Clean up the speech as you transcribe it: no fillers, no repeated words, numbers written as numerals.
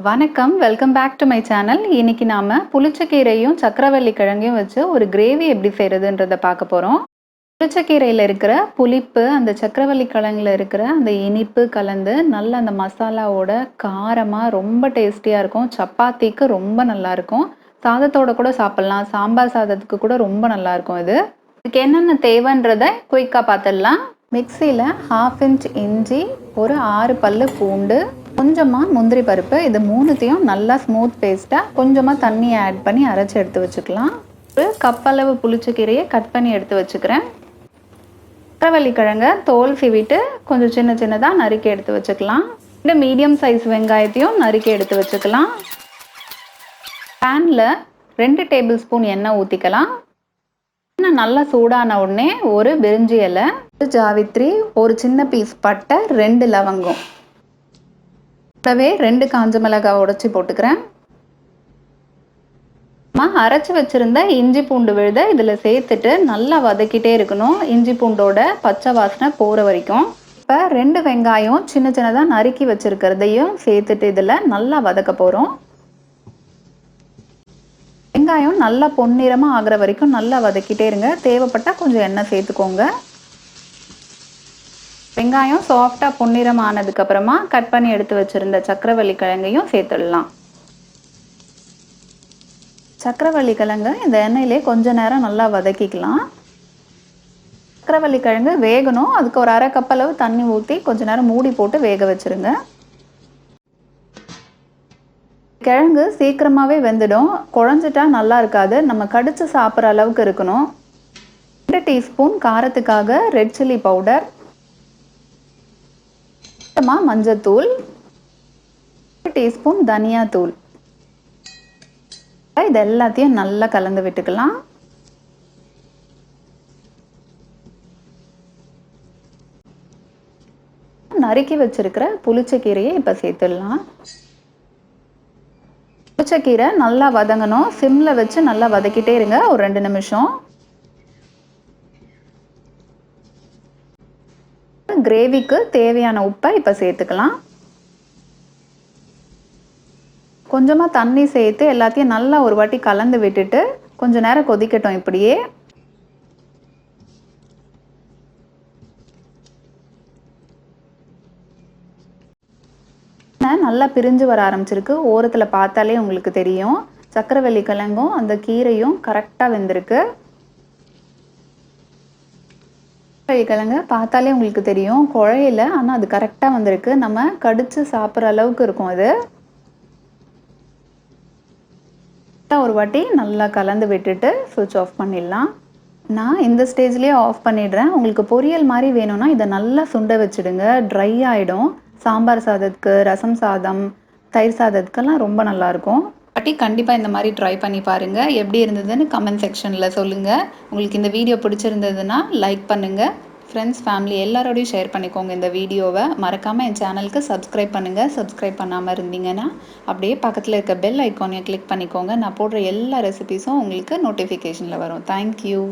வணக்கம். Welcome back to my channel. இன்னைக்கு நாம புளிச்சக்கீரையும், சக்கரவள்ளி கிழங்கையும் வச்சு ஒரு கிரேவி எப்படி செய்றதுன்றத பார்க்க போறோம். புளிச்சக்கீரையில இருக்கிற புளிப்பு, அந்த சக்கரவள்ளி கிழங்குல இருக்கிற அந்த இனிப்பு கலந்து, நல்ல அந்த மசாலாவோட காரமா ரொம்ப டேஸ்டியா இருக்கும். சப்பாத்திக்கு ரொம்ப நல்லாருக்கும். சாதத்தோட கூட சாப்பிடலாம். சாம்பார் சாதத்துக்கு கூட ரொம்ப நல்லாருக்கும் இது. இதுக்கு என்னென்ன தேவைன்றத குயிக்கா பார்த்துடலாம். மிக்ஸியில 1/2 இன்ச் இஞ்சி, ஒரு 6 பல்லு பூண்டு, கொஞ்சமா முந்திரி பருப்பு, இது 3த்தையும் நல்லா ஸ்மூத் பேஸ்ட்டா கொஞ்சமா தண்ணி ஆட் பண்ணி அரைச்சு எடுத்து வச்சுக்கலாம். ஒரு கப் அளவு புளிச்சக்கீரையை கட் பண்ணி எடுத்து வச்சுக்கிறேன். சக்கரவள்ளி கிழங்க தோல் சீவிட்டு கொஞ்சம் சின்ன சின்னதாக நறுக்கி எடுத்து வச்சுக்கலாம். 2 மீடியம் சைஸ் வெங்காயத்தையும் நறுக்கி எடுத்து வச்சுக்கலாம். பேனில் 2 டேபிள் ஸ்பூன் எண்ணெய் ஊற்றிக்கலாம். எண்ணெய் நல்லா சூடான உடனே ஒரு பிரிஞ்சி இலை, ஒரு ஜாவித்ரி, ஒரு சின்ன பீஸ் பட்டை, 2 லவங்கம், கூடவே 2 காஞ்ச மிளகாய் உடைச்சி போட்டுக்கிறேன். அரைச்சி வச்சிருந்த இஞ்சி பூண்டு விழுதை இதில் சேர்த்துட்டு நல்லா வதக்கிட்டே இருக்கணும். இஞ்சி பூண்டோட பச்சை வாசனை போகிற வரைக்கும். இப்போ 2 வெங்காயம் சின்ன சின்னதாக நறுக்கி வச்சிருக்கிறதையும் சேர்த்துட்டு இதில் நல்லா வதக்க போகிறோம். வெங்காயம் நல்லா பொன்னிறமாக ஆகிற வரைக்கும் நல்லா வதக்கிட்டே இருங்க. தேவைப்பட்டால் கொஞ்சம் எண்ணெய் சேர்த்துக்கோங்க. வெங்காயம் சாஃப்டாக பொன்னிறம் ஆனதுக்கப்புறமா கட் பண்ணி எடுத்து வச்சுருந்த சக்கரவள்ளி கிழங்கையும் சேர்த்துடலாம். சக்கரவள்ளி கிழங்கு இந்த எண்ணெயிலே கொஞ்ச நேரம் நல்லா வதக்கிக்கலாம். சக்கரவள்ளி கிழங்கு வேகணும். அதுக்கு ஒரு 1/2 கப் அளவு தண்ணி ஊற்றி கொஞ்ச நேரம் மூடி போட்டு வேக வச்சுருங்க. கிழங்கு சீக்கிரமாகவே வெந்துடும். குழஞ்சிட்டா நல்லா இருக்காது. நம்ம கடிச்சு சாப்பிட்ற அளவுக்கு இருக்கணும். 2 டீஸ்பூன் காரத்துக்காக ரெட் சில்லி பவுடர், மஞ்சத்தூள், 1 டீஸ்பூன் தனியாத்தூள், இது எல்லாத்தையும் நல்லா கலந்து விட்டுக்கலாம். நறுக்கி வச்சிருக்கிற புளிச்சக்கீரையை இப்போ சேர்த்துடலாம். புளிச்சக்கீரை நல்லா வதங்கணும். சிம்மில் வச்சு நல்லா வதக்கிட்டே இருங்க ஒரு 2 நிமிஷம். கிரேவிக்கு தேவையான உப்பை இப்போ சேர்த்துக்கலாம். கொஞ்சமாக தண்ணி சேர்த்து எல்லாத்தையும் நல்லா ஒரு வாட்டி கலந்து விட்டுட்டு கொஞ்ச நேரம் கொதிக்கட்டும். இப்படியே நல்லா பிரிஞ்சு வர ஆரம்பிச்சிருக்கு. ஓரத்தில் பார்த்தாலே உங்களுக்கு தெரியும். சக்கரவள்ளி கிழங்கும் அந்த கீரையும் கரெக்டாக வெந்திருக்கு. கிழங்கு பார்த்தாலே உங்களுக்கு தெரியும், குழையில, ஆனால் அது கரெக்டாக வந்திருக்கு. நம்ம கடிச்சு சாப்பிட்ற அளவுக்கு இருக்கும். அது ஒரு வாட்டி நல்லா கலந்து விட்டுட்டு சுவிட்ச் ஆஃப் பண்ணிடலாம். நான் இந்த ஸ்டேஜ்லேயே ஆஃப் பண்ணிடுறேன். உங்களுக்கு பொரியல் மாதிரி வேணும்னா இதை நல்லா சுண்ட வச்சுடுங்க. ட்ரை ஆகிடும். சாம்பார் சாதத்துக்கு, ரசம் சாதம், தயிர் சாதத்துக்கெல்லாம் ரொம்ப நல்லாயிருக்கும். பாட்டி கண்டிப்பாக இந்த மாதிரி ட்ரை பண்ணி பாருங்கள். எப்படி இருந்ததுன்னு கமெண்ட் செக்ஷனில் சொல்லுங்கள். உங்களுக்கு இந்த வீடியோ பிடிச்சிருந்ததுன்னா லைக் பண்ணுங்கள். ஃப்ரெண்ட்ஸ், ஃபேமிலி எல்லாரோடையும் ஷேர் பண்ணிக்கோங்க இந்த வீடியோவை. மறக்காமல் என் சேனலுக்கு சப்ஸ்கிரைப் பண்ணுங்கள். சப்ஸ்கிரைப் பண்ணாமல் இருந்தீங்கன்னா அப்படியே பக்கத்தில் இருக்க பெல் ஐக்கானையும் கிளிக் பண்ணிக்கோங்க. நான் போடுற எல்லா ரெசிபீஸும் உங்களுக்கு நோட்டிஃபிகேஷனில் வரும். தேங்க்யூ.